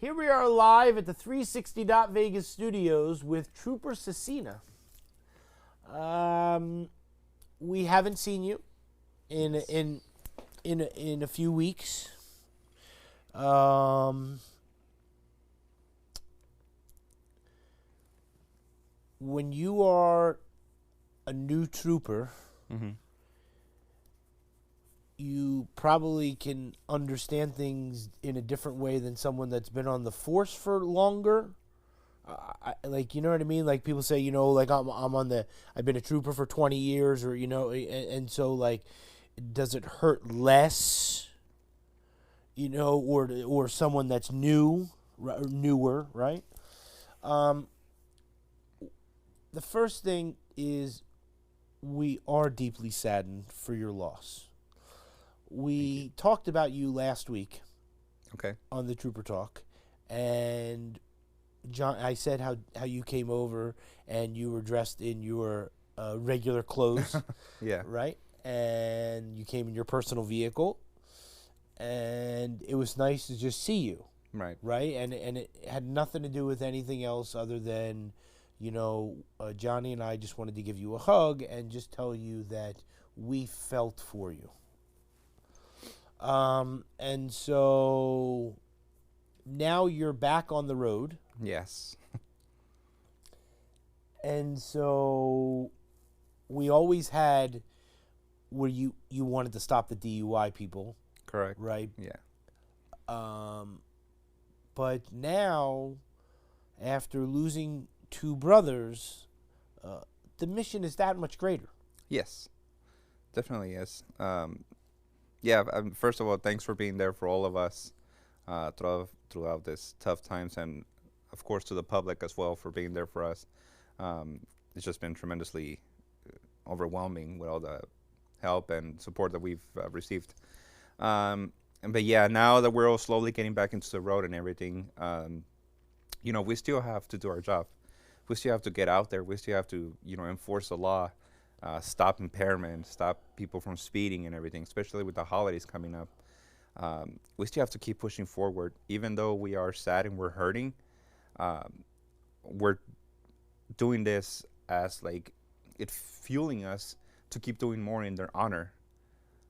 Here we are live at the 360 Vegas studios with Trooper Cecina. We haven't seen you in a few weeks. When you are a new trooper, you probably can understand things in a different way than someone that's been on the force for longer. You know what I mean? Like people say, I've been a trooper for 20 years or, and so like, does it hurt less, or someone that's newer, right? The first thing is we are deeply saddened for your loss. We talked about you last week, on the Trooper Talk, and John, I said how you came over and you were dressed in your regular clothes, Yeah. right? And you came in your personal vehicle, and it was nice to just see you, Right. right? And it had nothing to do with anything else other than, Johnny and I just wanted to give you a hug and just tell you that we felt for you. And so now you're back on the road. Yes. And so we always had where you wanted to stop the DUI people, Correct. right? Yeah. But now, after losing two brothers, the mission is that much greater. Yes. Definitely is. First of all, thanks for being there for all of us throughout this tough times, and of course to the public as well for being there for us. It's just been tremendously overwhelming with all the help and support that we've received. But yeah, now that we're all slowly getting back into the road and everything, we still have to do our job. We still have to get out there. We still have to, enforce the law. Stop impairment, stop people from speeding and everything, especially with the holidays coming up. We still have to keep pushing forward. Even though we are sad and we're hurting, we're doing this as like it's fueling us to keep doing more in their honor.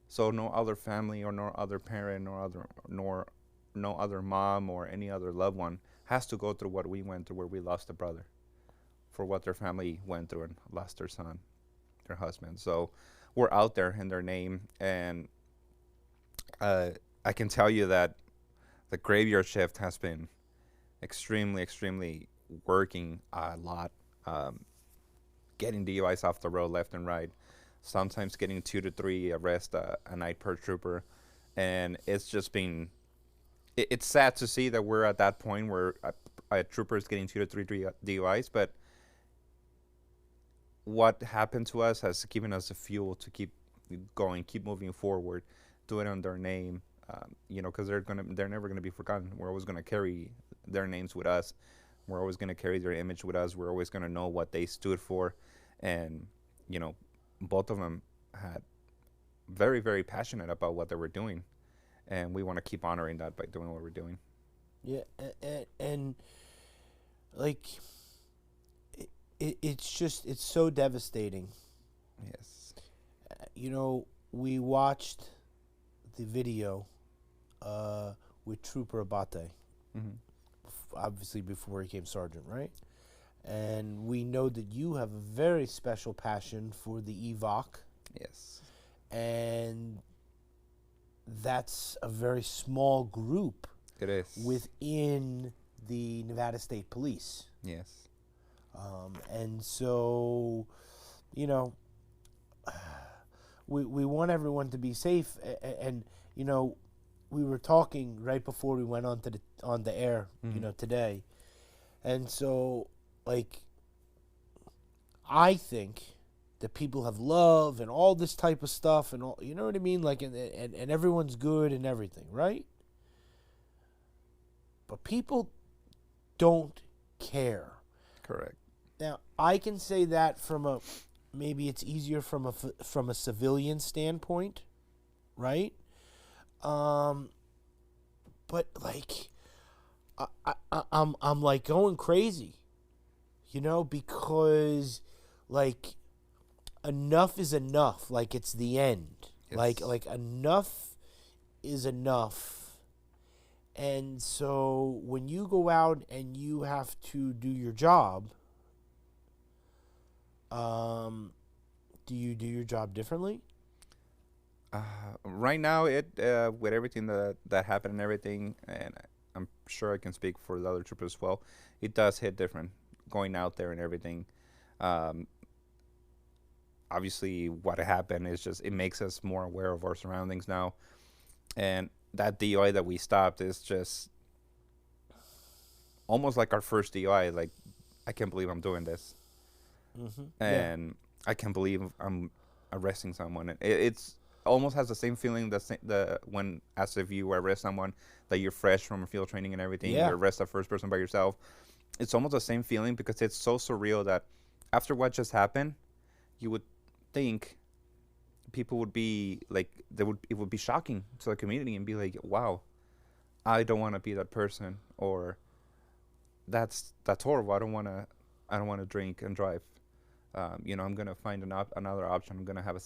So no other family or no other parent nor no other mom or any other loved one has to go through what we went through, where we lost a brother, for what their family went through and lost their son, their husband. So we're out there in their name, and I can tell you that the graveyard shift has been extremely working a lot, getting DUIs off the road left and right, sometimes getting 2 to 3 arrests a night per trooper. And it's just been, it's sad to see that we're at that point where a trooper is getting 2 to 3 DUIs, but what happened to us has given us the fuel to keep going, keep moving forward, do it on their name, because they're never gonna be forgotten. We're always gonna carry their names with us. We're always gonna carry their image with us. We're always gonna know what they stood for, and both of them had very passionate about what they were doing, and we want to keep honoring that by doing what we're doing. Yeah, and like. It's so devastating. Yes. We watched the video with Trooper Abate, obviously before he became sergeant, right? And we know that you have a very special passion for the EVOC. Yes. And that's a very small group. It is. Within the Nevada State Police. Yes. And so, we want everyone to be safe, and we were talking right before we went on the air, today, and so like I think that people have love and all this type of stuff and all, you know what I mean, like and everyone's good and everything, right? But people don't care. Correct. Now, I can say that maybe it's easier from a civilian standpoint, right? But like, I'm like going crazy, because like enough is enough. Like it's the end. Yes. Like enough is enough. And so when you go out and you have to do your job, do you do your job differently? Right now, it with everything that happened and everything, and I'm sure I can speak for the other troopers as well. It does hit different going out there and everything. Um, Obviously, what happened is just it makes us more aware of our surroundings now, and that DUI that we stopped is just almost like our first DUI. Like, I can't believe I'm doing this, Yeah. and I can't believe I'm arresting someone. It's almost has the same feeling the when as if you arrest someone that you're fresh from field training and everything. You Yeah. arrest the first person by yourself. It's almost the same feeling because it's so surreal that after what just happened, you would think people would be like it would be shocking to the community and be like, wow, I don't want to be that person, or that's horrible. I don't want to drink and drive. I'm gonna find another option. I'm gonna have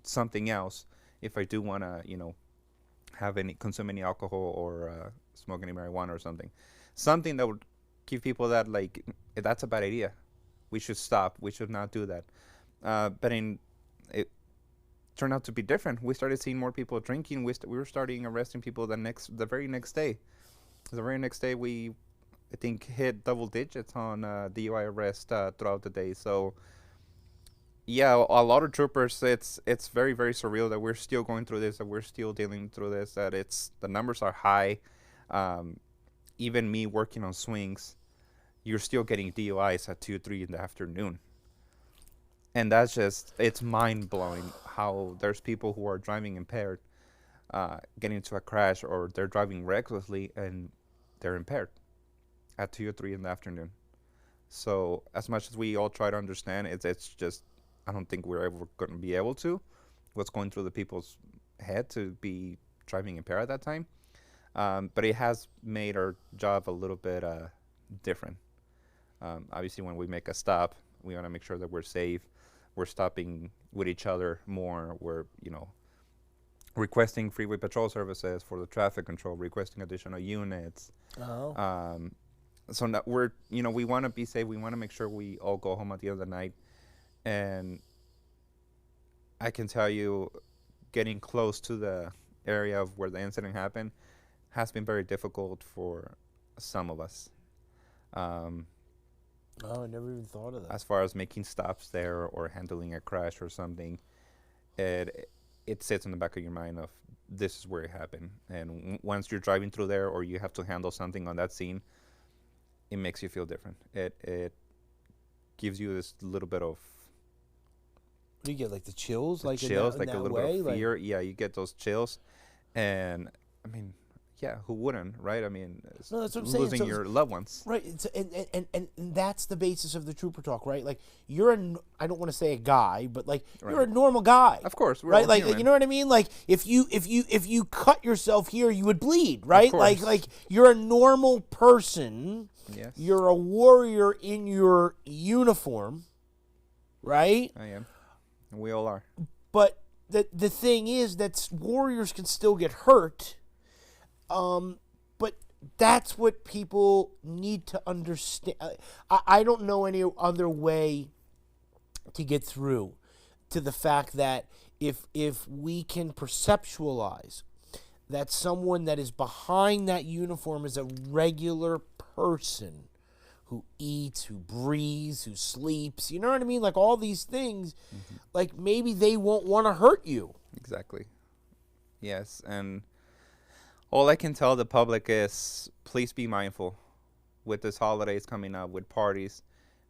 something else if I do want to, have any consume any alcohol or smoke any marijuana or something that would give people that like that's a bad idea. We should stop. We should not do that. But it turned out to be different. We started seeing more people drinking. We were starting arresting people the very next day. The very next day, we I think hit double digits on DUI arrest throughout the day. So yeah, a lot of troopers. It's very very surreal that we're still going through this. That we're still dealing through this. That it's the numbers are high. Um, Even me working on swings, you're still getting DUIs at 2, 3 in the afternoon. And that's just, it's mind blowing how there's people who are driving impaired, getting into a crash, or they're driving recklessly and they're impaired at 2 or 3 in the afternoon. So as much as we all try to understand, it's just, I don't think we're ever going to be able to. What's going through the people's head to be driving impaired at that time. But it has made our job a little bit different. Obviously, when we make a stop, we want to make sure that we're safe. We're stopping with each other more. We're, requesting freeway patrol services for the traffic control, requesting additional units. Oh. So now we want to be safe. We want to make sure we all go home at the end of the night. And I can tell you, getting close to the area of where the incident happened has been very difficult for some of us. Oh, I never even thought of that. As far as making stops there or handling a crash or something, it sits in the back of your mind of this is where it happened. And once you're driving through there or you have to handle something on that scene, it makes you feel different. It gives you this little bit of What do you get, like the chills? Like chills, in like that a little way? bit of fear. Yeah, you get those chills. And I mean, yeah, who wouldn't, right? I mean, No, that's what I'm saying. losing So your loved ones. right, and that's the basis of the trooper talk, right? Like you're I don't want to say a guy, but like you're Right. a normal guy. Of course, we're right? all Like human. you know what I mean? Like if you cut yourself here, you would bleed, right? course. Like you're a normal person. Yes, You're a warrior in your uniform, right? I am. We all are. But the thing is that warriors can still get hurt. But that's what people need to understand. I don't know any other way to get through to the fact that if we can perceptualize that someone that is behind that uniform is a regular person who eats, who breathes, who sleeps, you know what I mean? Like all these things, like maybe they won't want to hurt you. Exactly. Yes, and all I can tell the public is please be mindful with this holidays coming up, with parties.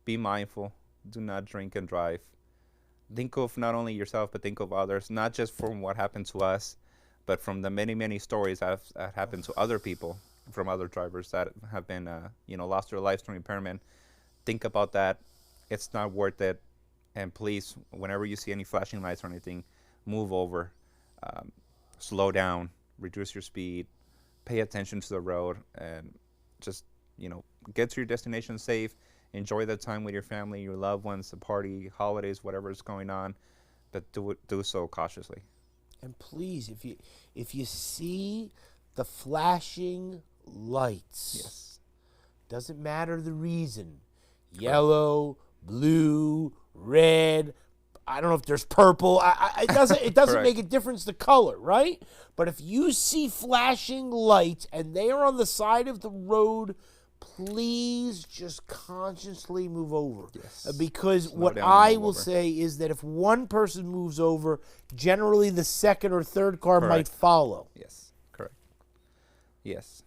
Be mindful. Do not drink and drive. Think of not only yourself, but think of others, not just from what happened to us, but from the many, many stories that have happened to other people, from other drivers that have been, lost their lives through impairment. Think about that. It's not worth it. And please, whenever you see any flashing lights or anything, move over, slow down, reduce your speed, pay attention to the road, and just, get to your destination safe. Enjoy the time with your family, your loved ones, the party, holidays, whatever is going on, but do so cautiously. And please, if you see the flashing lights, Yes. doesn't matter the reason, yellow, blue, red, I don't know if there's purple. It doesn't Correct. make a difference the color, right? But if you see flashing lights and they are on the side of the road, please just consciously move over. Yes. Because Slow what down and I move will over. say is that if one person moves over, generally the second or third car might Correct. follow. Yes, correct. Yes.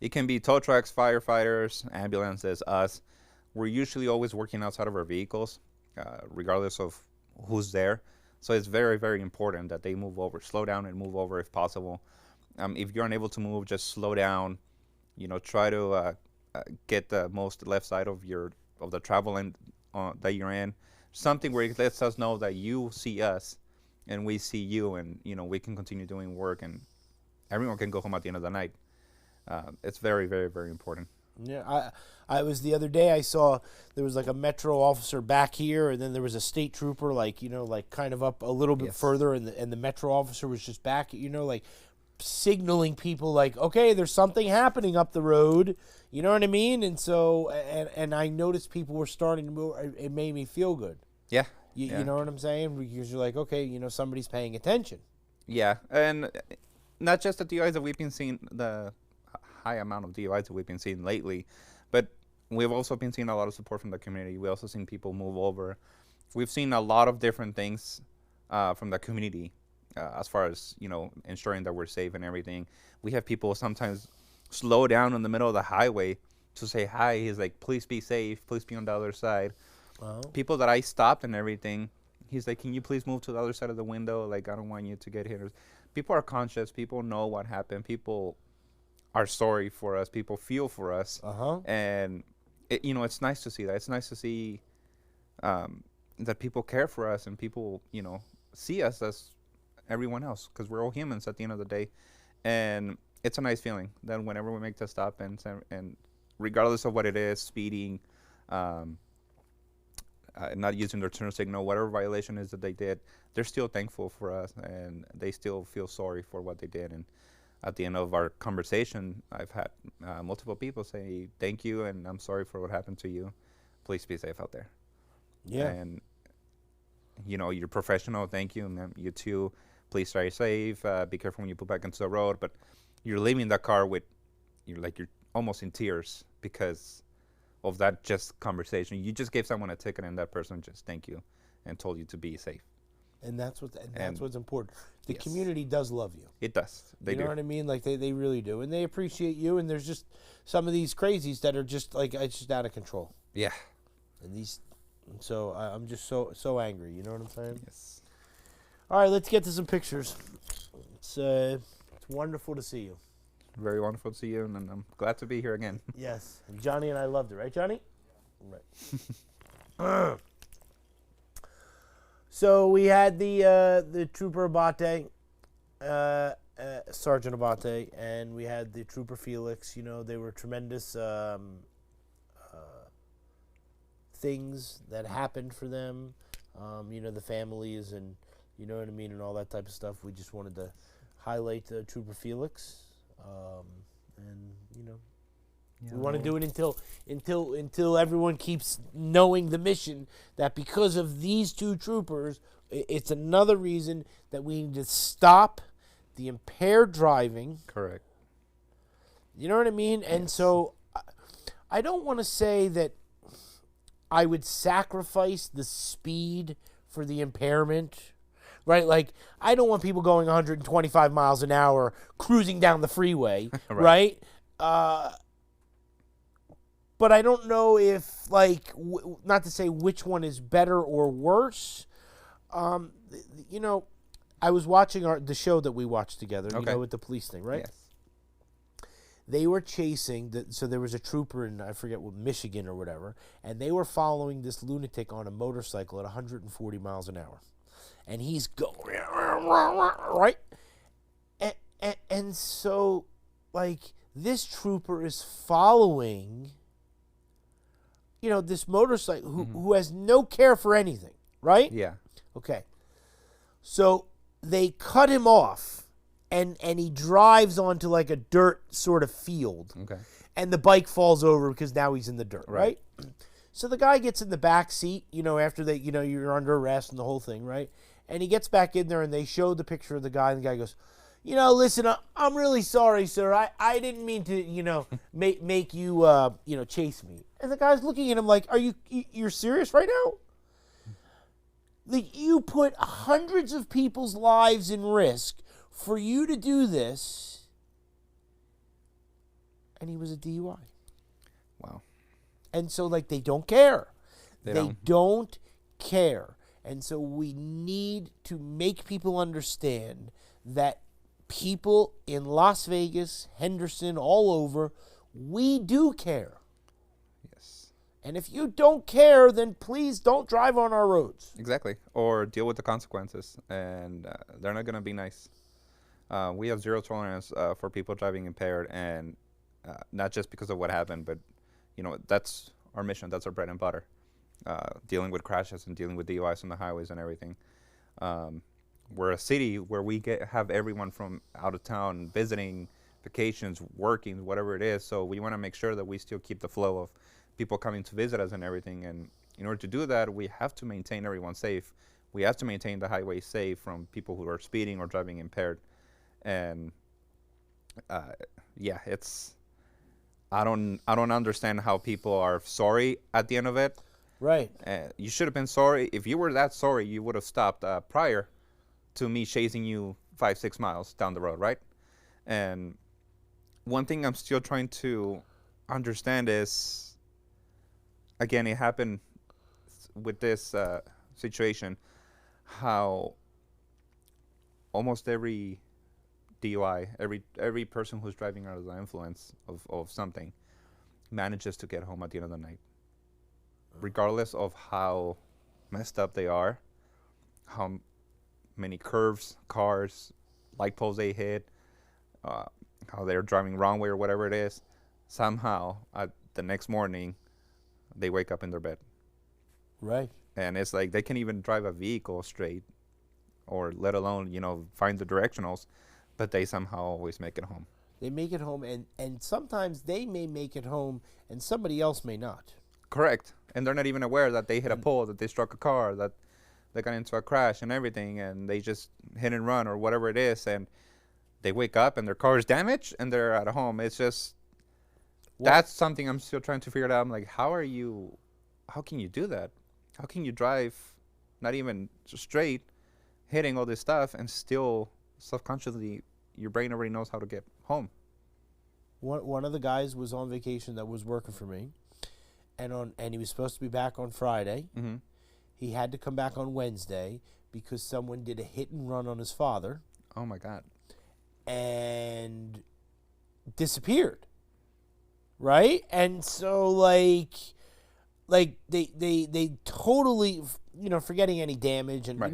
It can be tow trucks, firefighters, ambulances, us. We're usually always working outside of our vehicles, regardless of who's there. So it's very, very important that they move over. Slow down and move over if possible. If you're unable to move, just slow down. Try to get the most left side of the travel lane that you're in. Something where it lets us know that you see us and we see you, and we can continue doing work, and everyone can go home at the end of the night. It's very, very, very important. Yeah, I was the other day. I saw there was like a metro officer back here, and then there was a state trooper, like kind of up a little bit Yes. further, and the metro officer was just back, like signaling people, like, okay, there's something happening up the road. You know what I mean? And so, and I noticed people were starting to move. It made me feel good. Yeah. You know what I'm saying? Because you're like, okay, somebody's paying attention. Yeah, and not just the DUIs that we've been seeing, the high amount of DUIs that we've been seeing lately, but we've also been seeing a lot of support from the community. We also seen people move over. We've seen a lot of different things from the community as far as, ensuring that we're safe and everything. We have people sometimes slow down in the middle of the highway to say hi. He's like, please be safe. Please be on the other side. People that I stopped and everything, he's like, can you please move to the other side of the window? Like, I don't want you to get hit. People are conscious. People know what happened. People are sorry for us. People feel for us. And, it's nice to see that. It's nice to see that people care for us, and people, see us as everyone else, because we're all humans at the end of the day. And it's a nice feeling that whenever we make the stop, and regardless of what it is, speeding, not using their turn signal, whatever violation is that they did, they're still thankful for us, and they still feel sorry for what they did. And at the end of our conversation, I've had multiple people say, thank you, and I'm sorry for what happened to you. Please be safe out there. Yeah. And, you're professional. Thank you. And you too. Please stay safe. Be careful when you pull back into the road. But you're leaving the car with, you're almost in tears because of that just conversation. You just gave someone a ticket, and that person just thanked you and told you to be safe. And that's what's important. The Yes. community does love you. It does. They You know do. what I mean? Like they really do, and they appreciate you. And there's just some of these crazies that are just like, it's just out of control. Yeah. And so I'm just so angry. You know what I'm saying? Yes. All right, let's get to some pictures. It's wonderful to see you. Very wonderful to see you, and I'm glad to be here again. Yes, and Johnny and I loved it, right, Johnny? Right. So we had the Trooper Abate, Sergeant Abate, and we had the Trooper Felix. They were tremendous things that happened for them. The families, and you know what I mean, and all that type of stuff. We just wanted to highlight Trooper Felix, and we want to do it until everyone keeps knowing the mission, that because of these two troopers, it's another reason that we need to stop the impaired driving. Correct. You know what I mean? And so I don't want to say that I would sacrifice the speed for the impairment, right? Like, I don't want people going 125 miles an hour cruising down the freeway, right? But I don't know if, not to say which one is better or worse. I was watching the show that we watched together, Okay. with the police thing, right? Yes. They were chasing, so there was a trooper in, I forget what, Michigan or whatever, and they were following this lunatic on a motorcycle at 140 miles an hour. And he's going, right? And so, like, this trooper is following, this motorcycle who has no care for anything, right? Yeah. Okay. So they cut him off, and he drives onto like a dirt sort of field. Okay. And the bike falls over because now he's in the dirt, right? Right. So the guy gets in the back seat, after they, you're under arrest and the whole thing, right? And he gets back in there and they show the picture of the guy, and the guy goes, listen, I'm really sorry, sir. I didn't mean to, make you, chase me. And the guy's looking at him like, you're serious right now? Like, you put hundreds of people's lives in risk for you to do this. And he was a DUI. Wow. And so, like, they don't care. They don't care. And so we need to make people understand that people in Las Vegas, Henderson, all over, we do care. Yes. And if you don't care, then please don't drive on our roads. Exactly. Or deal with the consequences. And they're not going to be nice. We have zero tolerance for people driving impaired, and not just because of what happened, but, that's our mission. That's our bread and butter. Dealing with crashes and dealing with DUIs on the highways and everything. We're a city where we have everyone from out of town visiting, vacations, working, whatever it is. So we want to make sure that we still keep the flow of people coming to visit us and everything. And in order to do that, we have to maintain everyone safe. We have to maintain the highway safe from people who are speeding or driving impaired. And it's I don't understand how people are sorry at the end of it. Right. You should have been sorry. If you were that sorry, you would have stopped prior to me chasing you 5-6 miles down the road, right? And one thing I'm still trying to understand is, again, it happened with this situation, how almost every DUI, every person who's driving under the influence of something manages to get home at the end of the night, regardless of how messed up they are, how many curves, cars, light poles they hit, how they're driving wrong way or whatever it is. Somehow, the next morning, they wake up in their bed. Right. And it's like they can't even drive a vehicle straight, or let alone, find the directionals, but they somehow always make it home. They make it home, and sometimes they may make it home, and somebody else may not. Correct. And they're not even aware that they hit a pole, that they struck a car, that they got into a crash and everything, and they just hit and run or whatever it is, and they wake up and their car is damaged and they're at home. It's just, that's something I'm still trying to figure out. I'm like, how can you do that? How can you drive not even straight, hitting all this stuff, and still subconsciously your brain already knows how to get home? One of the guys was on vacation that was working for me, and he was supposed to be back on Friday. Mm-hmm. He had to come back on Wednesday because someone did a hit and run on his father. Oh my God. And disappeared. Right? And so like they totally, forgetting any damage and right.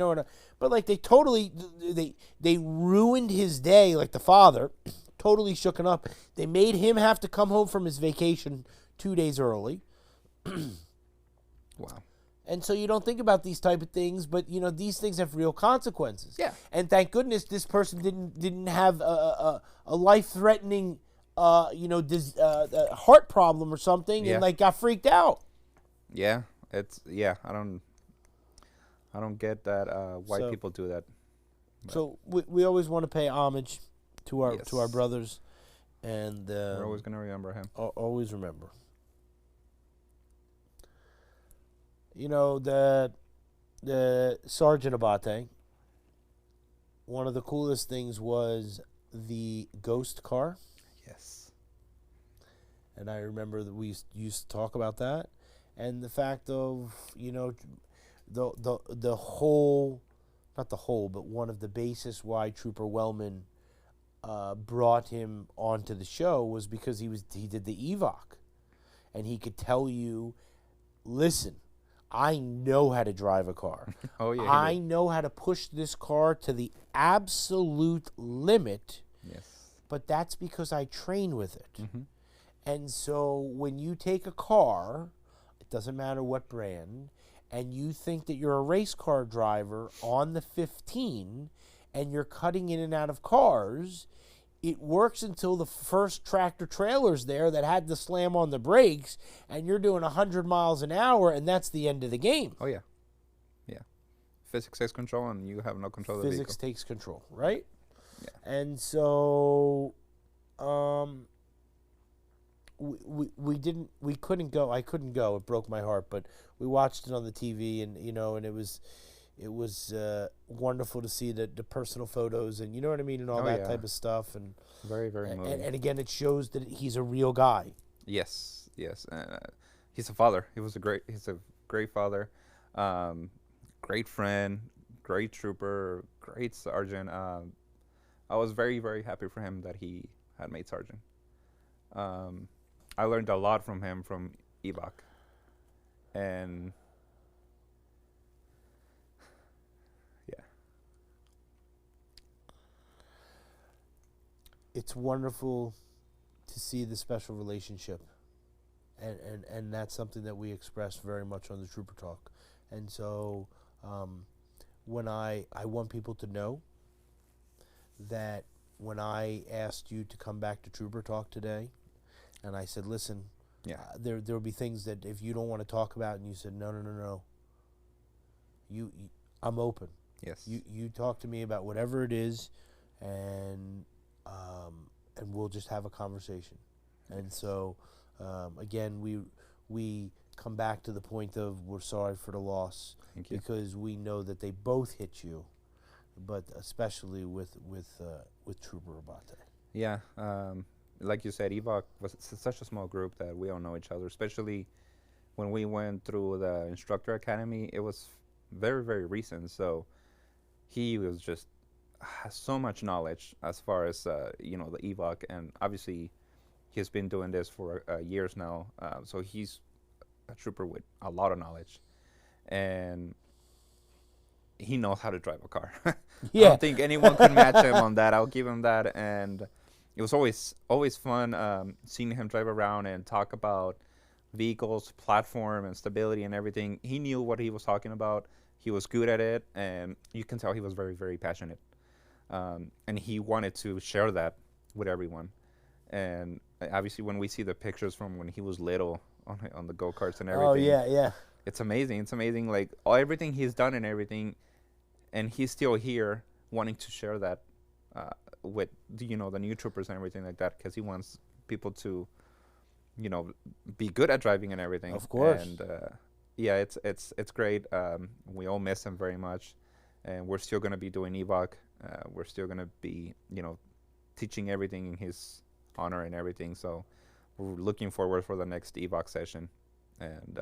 But like they ruined his day, like the father, totally shooken up. They made him have to come home from his vacation 2 days early. Wow. And so you don't think about these type of things, but these things have real consequences. Yeah. And thank goodness this person didn't have a life-threatening heart problem or something, yeah. and got freaked out. Yeah, I don't get that why people do that. But. So we always want to pay homage to our yes. to our brothers, and we're always gonna remember him. Always remember. The Sergeant Abate, one of the coolest things was the ghost car. Yes. And I remember that we used to talk about that, and the fact of the whole, not the whole, but one of the basis why Trooper Wellman brought him onto the show was because he did the EVOC, and he could tell you, listen, I know how to drive a car. Oh yeah. I know how to push this car to the absolute limit Yes. but that's because I train with it. Mm-hmm. And so when you take a car, it doesn't matter what brand, and you think that you're a race car driver on the 15 and you're cutting in and out of cars, it works until the first tractor trailer's there that had to slam on the brakes, and you're doing 100 miles an hour, and that's the end of the game. Oh, yeah. Yeah. Physics takes control, and you have no control of the Physics vehicle. takes control, right? Yeah. And so we couldn't go. I couldn't go. It broke my heart, but we watched it on the TV, and and it was wonderful to see the personal photos, and you know what I mean, and all that type of stuff, and very, very moving. and again, it shows that he's a real guy. Yes, yes. He's a father. He's a great father, great friend, great trooper, great sergeant. I was very, very happy for him that he had made sergeant. I learned a lot from him from EVOC, and yeah, it's wonderful to see the special relationship, and that's something that we express very much on the Trooper Talk. And so when I want people to know that when I asked you to come back to Trooper Talk today, and I said, listen, there will be things that if you don't want to talk about, and you said, no, I'm open. yes, You talk to me about whatever it is, and we'll just have a conversation. And so again, we come back to the point of we're sorry for the loss. Thank you. Because we know that they both hit you, but especially with Trooper Abate. Yeah, like you said, EVOC was such a small group that we all know each other, especially when we went through the instructor academy. It was very, very recent, so he was just has so much knowledge as far as the EVOC, and obviously he's been doing this for years now, so he's a trooper with a lot of knowledge, and he knows how to drive a car. Yeah. I don't think anyone could match him on that. I'll give him that. And it was always fun seeing him drive around and talk about vehicles, platform, and stability and everything. He knew what he was talking about. He was good at it, and you can tell he was very, very passionate. And he wanted to share that with everyone. And obviously, when we see the pictures from when he was little on the go-karts and everything. Oh, yeah. It's amazing. It's amazing, like everything he's done and everything, and he's still here wanting to share that with the new troopers and everything like that, because he wants people to be good at driving and everything. Of course. And yeah, it's great. We all miss him very much, and we're still going to be doing EVOC. We're still going to be teaching everything in his honor and everything. So we're looking forward for the next EVOC session, and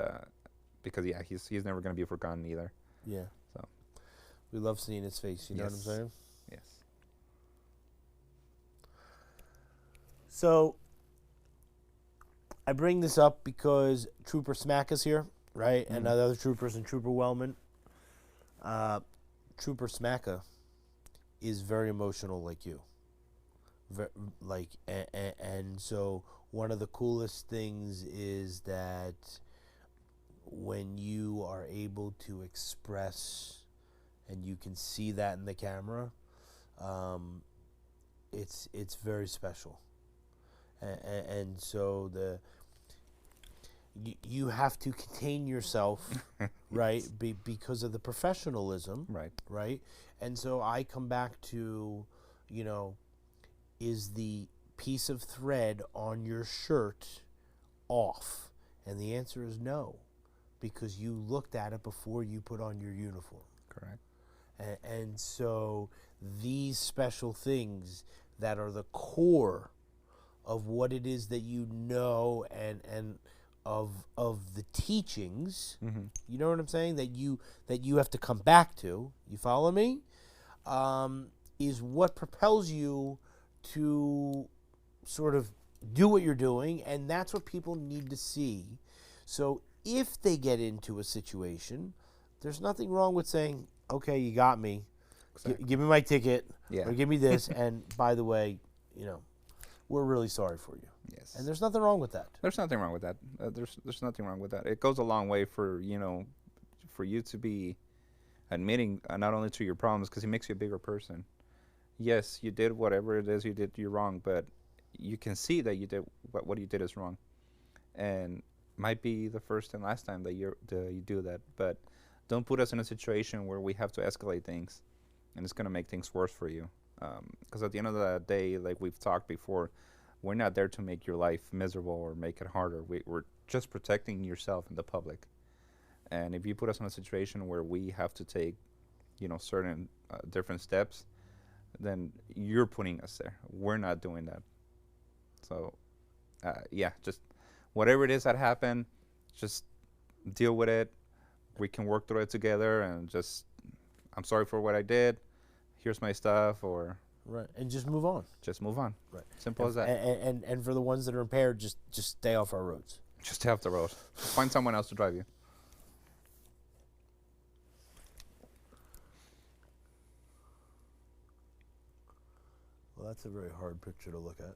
because he's never going to be forgotten either. Yeah. So we love seeing his face. You know what I'm saying? Yes. So I bring this up because Trooper Smack is here, right? Mm-hmm. And other troopers and Trooper Wellman. Trooper Smacka is very emotional like you. And so one of the coolest things is that when you are able to express, and you can see that in the camera, it's very special. And so you have to contain yourself, right? Because of the professionalism, right? And so I come back to, is the piece of thread on your shirt off? And the answer is no, because you looked at it before you put on your uniform. Correct. And so these special things that are the core of what it is that and of the teachings, you know what I'm saying, that you have to come back to, you follow me, is what propels you to sort of do what you're doing, and that's what people need to see. So if they get into a situation, there's nothing wrong with saying, okay, you got me, Exactly. give me my ticket, Yeah. or give me this, and by the way, you know, we're really sorry for you. Yes. And there's nothing wrong with that. There's nothing wrong with that. There's nothing wrong with that. It goes a long way for for you to be admitting not only to your problems, because it makes you a bigger person. Yes, you did whatever it is you did. You're wrong, but you can see that you did what you did is wrong, and might be the first and last time that you do that. But don't put us in a situation where we have to escalate things, and it's gonna make things worse for you. Because at the end of the day, like we've talked before, we're not there to make your life miserable or make it harder. We're just protecting yourself and the public. And if you put us in a situation where we have to take, certain different steps, then you're putting us there. We're not doing that. So, just whatever it is that happened, just deal with it. We can work through it together, and I'm sorry for what I did. Here's my stuff, or right, and just move on. Just move on. Right, simple as that. And for the ones that are impaired, just stay off our roads. Just stay off the road. Find someone else to drive you. Well, that's a very hard picture to look at.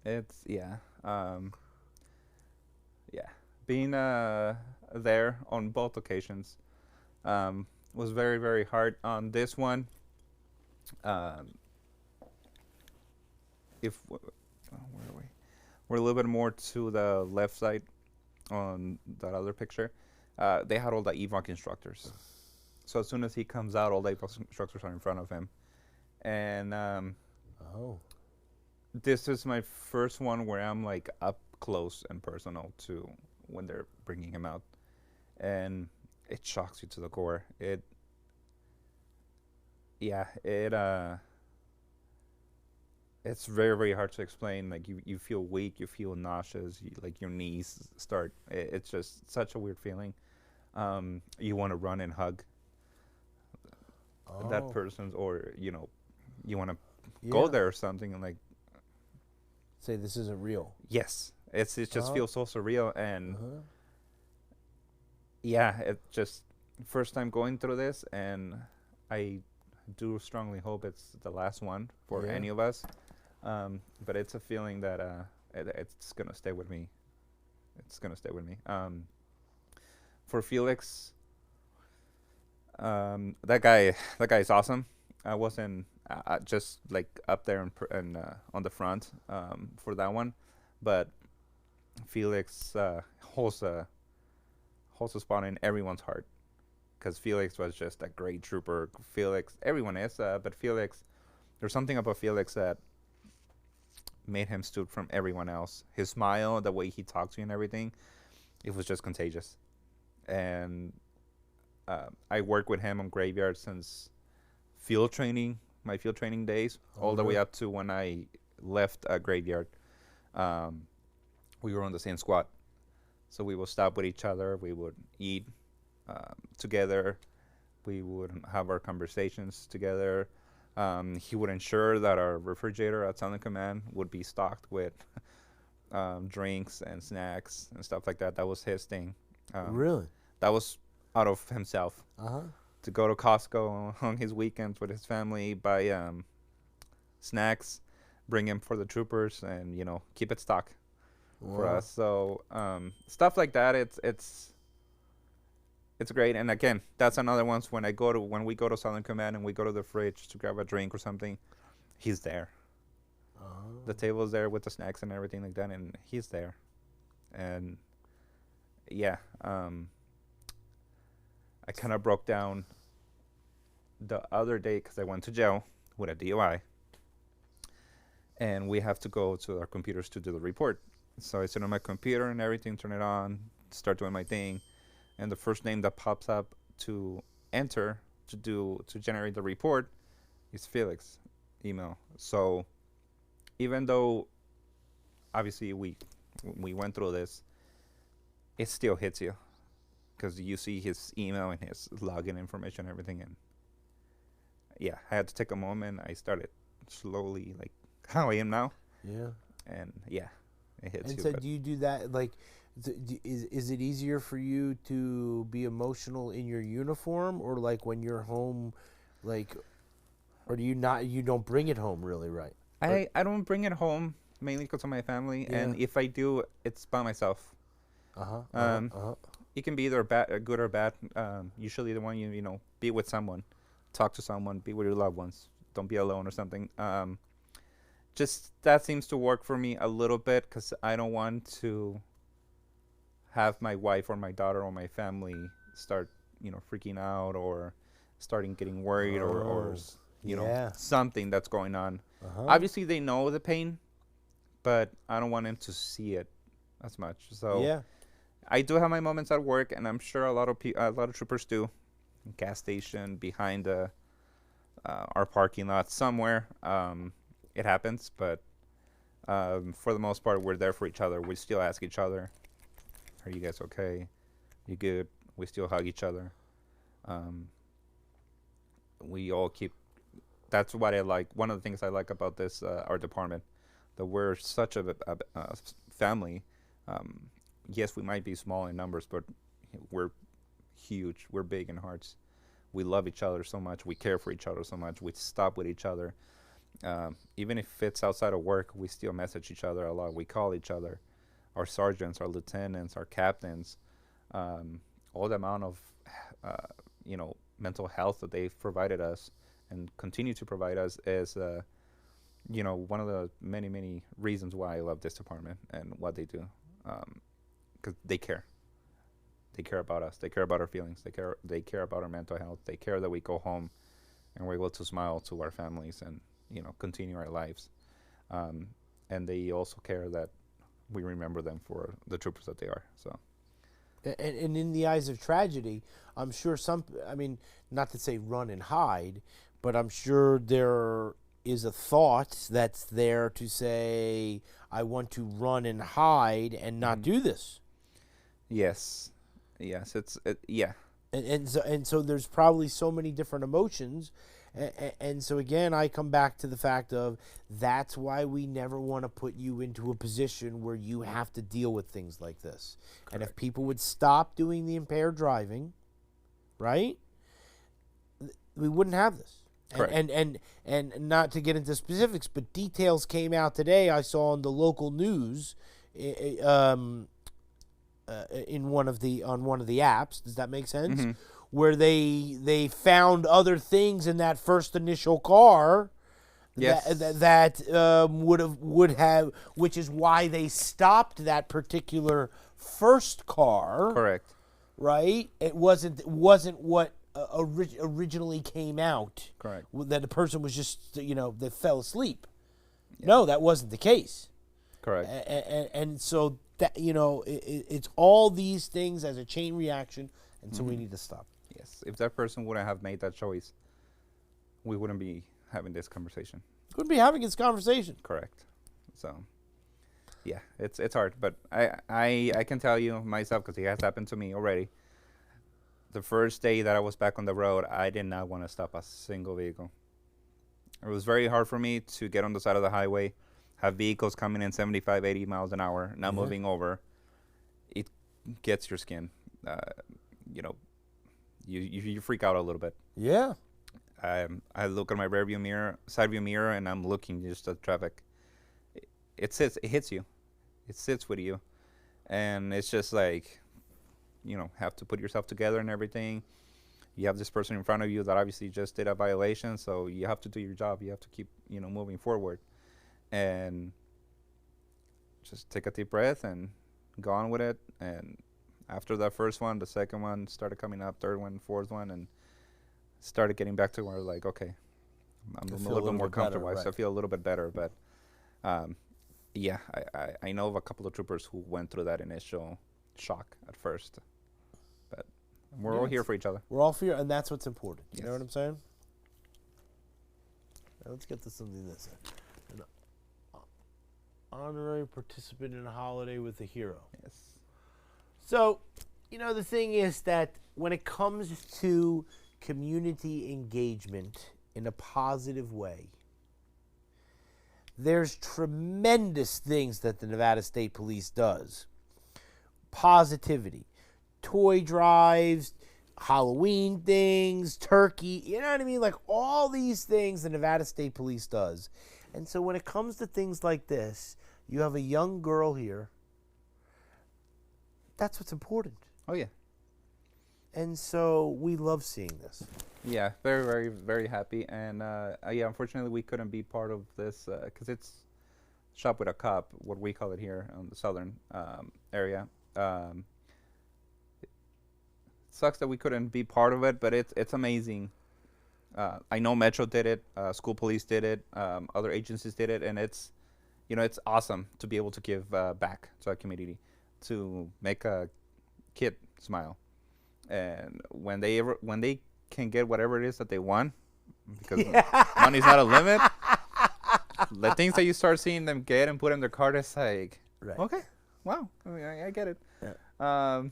It's being there on both occasions was very, very hard. On this one, where are we? We're a little bit more to the left side on that other picture. They had all the EVOC instructors. So as soon as he comes out, all the EVOC instructors are in front of him. And this is my first one where I'm like up close and personal to when they're bringing him out. And it shocks you to the core. It's very, very hard to explain. Like you feel weak, you feel nauseous, like your knees start. It's just such a weird feeling. You want to run and hug that person, or you want to go there or something and like say this isn't real. Yes, it just feels so surreal, and it just first time going through this, and I do strongly hope it's the last one for any of us. But it's a feeling that it's gonna stay with me. It's gonna stay with me. For Felix, that guy is awesome. I wasn't just like up there and on the front for that one, but Felix holds a spot in everyone's heart, because Felix was just a great trooper. Felix, everyone is, but Felix, there's something about Felix that made him stood from everyone else. His smile, the way he talked to you and everything, it was just contagious. And I worked with him on Graveyard since my field training days, all the way up to when I left Graveyard. We were on the same squad. So we would stop with each other. We would eat together. We would have our conversations together. He would ensure that our refrigerator at Southern Command would be stocked with drinks and snacks and stuff like that. That was his thing. Really? That was out of himself. Uh-huh. To go to Costco on his weekends with his family, buy snacks, bring him for the troopers, and keep it stocked for us. So stuff like that, it's great. And again, that's another one. When we go to Southern Command and we go to the fridge to grab a drink or something, he's there. The table's there with the snacks and everything like that, and he's there. And I kind of broke down the other day because I went to jail with a DUI, and we have to go to our computers to do the report. So I sit on my computer and everything, turn it on, start doing my thing, and the first name that pops up to enter to generate the report is Felix email. So even though obviously we went through this, it still hits you, because you see his email and his login information and everything. And I had to take a moment. I started slowly, like how I am now. Yeah. And it hits you. And so do you do that, like, is it easier for you to be emotional in your uniform, or like when you're home, like, or do you don't bring it home really, right? I don't bring it home mainly because of my family, and Yeah. if I do, it's by myself. Uh-huh. Um, Uh-huh. it can be either good or bad. Usually, the one you know, be with someone, talk to someone, be with your loved ones. Don't be alone or something. Just that seems to work for me a little bit because I don't want to have my wife or my daughter or my family start, you know, freaking out or starting getting worried or Oh, you know, yeah. something that's going on. Uh-huh. Obviously, they know the pain, but I don't want them to see it as much. So Yeah. I do have my moments at work, and I'm sure a lot of troopers do. Gas station behind our parking lot somewhere. It happens, but for the most part, we're there for each other. We still ask each other, "Are you guys okay? You good?" We still hug each other. Um, we all keep. That's what I like. One of the things I like about this our department, that we're such a family. Yes, we might be small in numbers, but we're huge. We're big in hearts. We love each other so much. We care for each other so much. We stop with each other. Even if it's outside of work, we still message each other a lot. We call each other. Our sergeants, our lieutenants, our captains, all the amount of, you know, mental health that they've provided us and continue to provide us is, you know, one of the many, many reasons why I love this department and what they do. Because they care. They care about us. They care about our feelings. They care about our mental health. They care that we go home and we're able to smile to our families and, you know, continue our lives. And they also care that we remember them for the troopers that they are. So, And in the eyes of tragedy, I'm sure I mean, not to say run and hide, but I'm sure there is a thought that's there to say, I want to run and hide and not do this. yes, yeah, And so there's probably so many different emotions. And so again, I come back to the fact of that's why we never want to put you into a position where you have to deal with things like this. And if people would stop doing the impaired driving, right, we wouldn't have this. Correct. And not to get into specifics, but details came out today. I saw on the local news, in one of the apps. Does that make sense? Mm-hmm. Where they found other things in that first initial car. Yes. That would have, which is why they stopped that particular first car. Correct. Right? It wasn't what originally came out. Correct. That the person was just that fell asleep. Yeah. No, that wasn't the case. Correct. And so that it's all these things as a chain reaction, and so we need to stop. Yes. If that person wouldn't have made that choice, we wouldn't be having this conversation. Wouldn't be having this conversation. Correct. So, yeah, it's hard, but I can tell you myself, because it has happened to me already. The first day that I was back on the road, I did not want to stop a single vehicle. It was very hard for me to get on the side of the highway, have vehicles coming in 75, 80 miles an hour, not moving over. It gets your skin. You freak out a little bit. Yeah. I look at my side view mirror, and I'm looking just at traffic. It hits you. It sits with you. And it's just like, have to put yourself together and everything. You have this person in front of you that obviously just did a violation, so you have to do your job. You have to keep, moving forward. And just take a deep breath and go on with it. And after that first one, the second one started coming up, third one, fourth one, and started getting back to where, like, okay, I'm a little bit more comfortable. Better, right. So I feel a little bit better. But, yeah, I know of a couple of troopers who went through that initial shock at first. But we're all here for each other. We're all for you, and that's what's important. You Yes. know what I'm saying? Now let's get to something that's an honorary participant in a holiday with a hero. Yes. So, the thing is that when it comes to community engagement in a positive way, there's tremendous things that the Nevada State Police does. Positivity, toy drives, Halloween things, turkey, you know what I mean? Like all these things the Nevada State Police does. And so when it comes to things like this, you have a young girl here. That's what's important. Oh yeah. And so we love seeing this. Yeah, very, very, very happy. And yeah, unfortunately, we couldn't be part of this because it's Shop with a Cop, what we call it here on the southern area. It sucks that we couldn't be part of it, but it's amazing. I know Metro did it, school police did it, other agencies did it, and it's awesome to be able to give back to our community, to make a kid smile, and when they can get whatever it is that they want, because money's not a limit. The things that you start seeing them get and put in their card, it's like, Right. okay, wow, I mean, I get it. Yeah.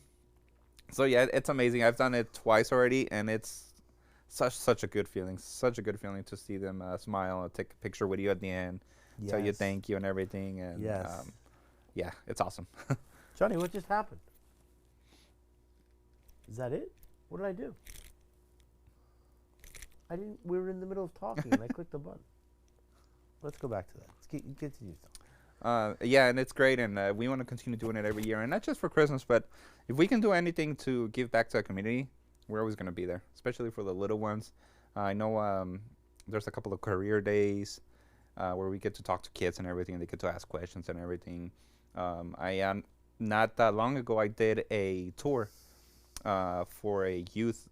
So yeah, it's amazing. I've done it twice already, and it's such a good feeling. Such a good feeling to see them smile and take a picture with you at the end, tell you Yes. thank you and everything. And Yes. yeah, it's awesome. Johnny, what just happened? Is that it? What did I do? I didn't. We were in the middle of talking, and I clicked the button. Let's go back to that. Let's continue. Yeah, and it's great, and we want to continue doing it every year, and not just for Christmas, but if we can do anything to give back to our community, we're always going to be there, especially for the little ones. I know there's a couple of career days where we get to talk to kids and everything. They get to ask questions and everything. Not that long ago, I did a tour for a youth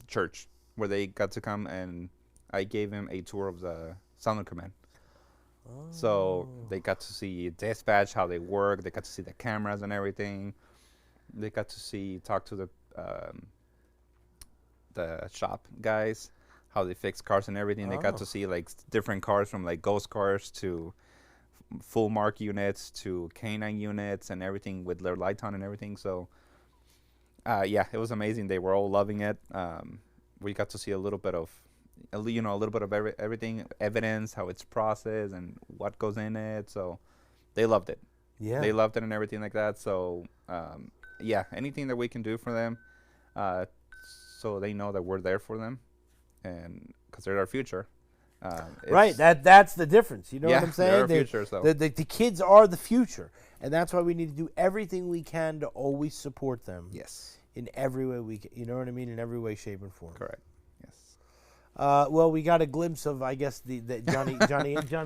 church where they got to come, and I gave them a tour of the Southern Command. So they got to see dispatch, how they work. They got to see the cameras and everything. They got to talk to the shop guys, how they fix cars and everything. They got to see like different cars, from like ghost cars to full mark units to canine units and everything with their lights on and everything. So yeah, it was amazing. They were all loving it. We got to see a little bit of everything, evidence, how it's processed and what goes in it. So they loved it. Yeah. They loved it and everything like that. So yeah, anything that we can do for them, so they know that we're there for them, and because they're our future. Right. That's the difference. You know what I'm saying? They're our future. So The kids are the future, and that's why we need to do everything we can to always support them. yes, In every way we can. You know what I mean? In every way, shape, and form. correct. Yes. Well, we got a glimpse of, I guess, the Johnny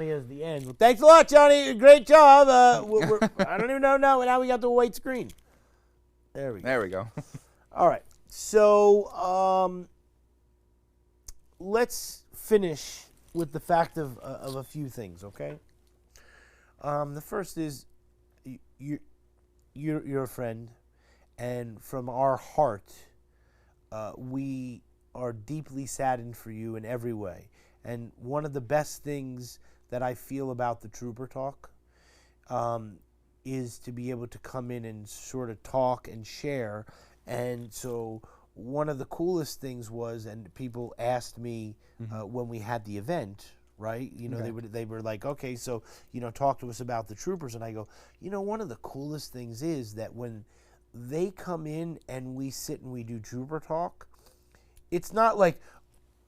is the end. Well, thanks a lot, Johnny. Great job. I don't even know now we got the white screen. There we go. There we go. All right. So let's finish with the fact of a few things, okay? The first is you're a friend, and from our heart, we are deeply saddened for you in every way. And one of the best things that I feel about the Trooper Talk is to be able to come in and sort of talk and share. And so one of the coolest things was, and people asked me when we had the event, right? You know, Okay. they were like, okay, so, talk to us about the troopers. And I go, one of the coolest things is that when they come in and we sit and we do Trooper Talk, it's not like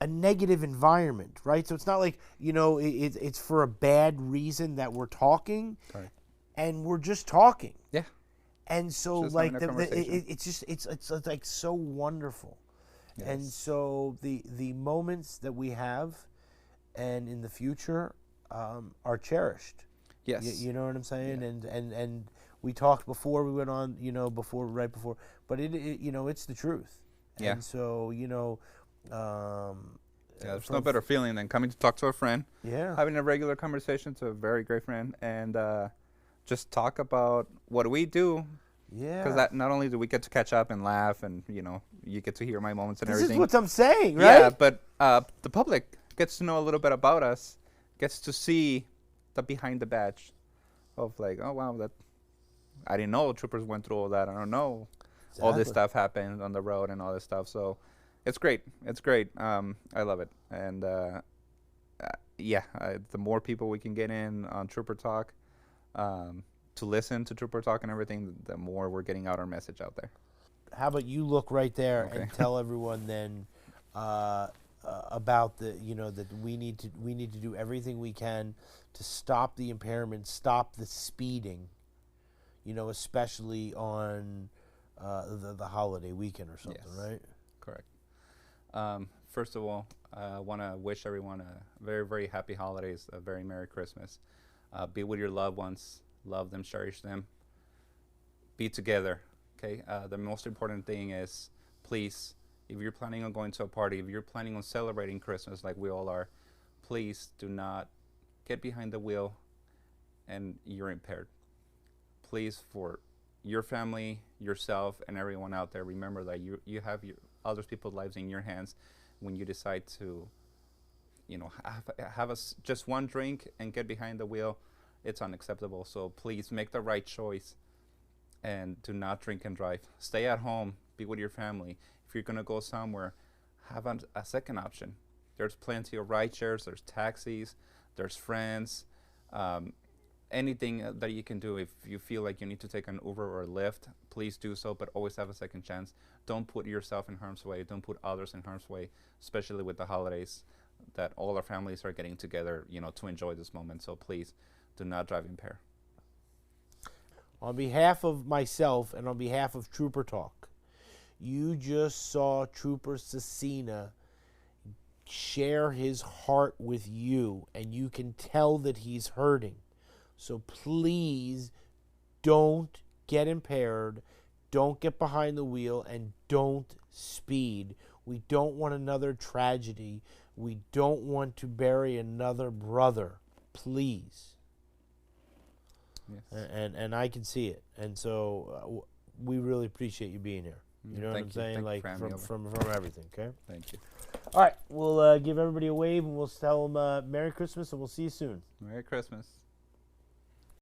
a negative environment, right? So it's not like, it's for a bad reason that we're talking, Right. and we're just talking. Yeah. And so, Just like, having a conversation. it's like so wonderful. Yes. And so the moments that we have and in the future are cherished. Yes. You know what I'm saying? Yeah. And we talked before we went on, right before, but it's the truth. Yeah. And so, Yeah, there's no better feeling than coming to talk to a friend, Yeah. having a regular conversation to a very great friend, and just talk about what we do. Yeah. Because that not only do we get to catch up and laugh, and you get to hear my moments and This everything. is what I'm saying, right? Yeah, but the public gets to know a little bit about us, gets to see the behind the badge of like, oh wow, that I didn't know troopers went through all that. I don't know all this Exactly. stuff happened on the road and all this stuff. So it's great. It's great. I love it. And yeah, the more people we can get in on Trooper Talk, to listen to Trooper Talk and everything, the more we're getting out our message out there. How about you look right there Okay. and tell everyone then about the that we need to do everything we can to stop the impairment, stop the speeding, especially on the holiday weekend or something, Yes. right? Correct. First of all, I want to wish everyone a very, very happy holidays, a very Merry Christmas. Be with your loved ones, love them, cherish them, be together. Okay. The most important thing is, please, if you're planning on going to a party, if you're planning on celebrating Christmas like we all are, please do not get behind the wheel and you're impaired. Please, for your family, yourself, and everyone out there, remember that you have other people's lives in your hands when you decide to, have just one drink and get behind the wheel. It's unacceptable. So please make the right choice and do not drink and drive. Stay at home, be with your family. If you're going to go somewhere, have a second option. There's plenty of ride shares, there's taxis, there's friends, anything that you can do. If you feel like you need to take an Uber or a Lyft, please do so, but always have a second chance. Don't put yourself in harm's way. Don't put others in harm's way, especially with the holidays that all our families are getting together, to enjoy this moment. So please do not drive impaired. On behalf of myself and on behalf of Trooper Talk, you just saw Trooper Cecina share his heart with you, and you can tell that he's hurting. So please don't get impaired, don't get behind the wheel, and don't speed. We don't want another tragedy. We don't want to bury another brother. Please. Yes. And I can see it. And so we really appreciate you being here. You know what I'm saying? Like from everything, okay? Thank you. All right, we'll give everybody a wave and we'll tell them Merry Christmas and we'll see you soon. Merry Christmas.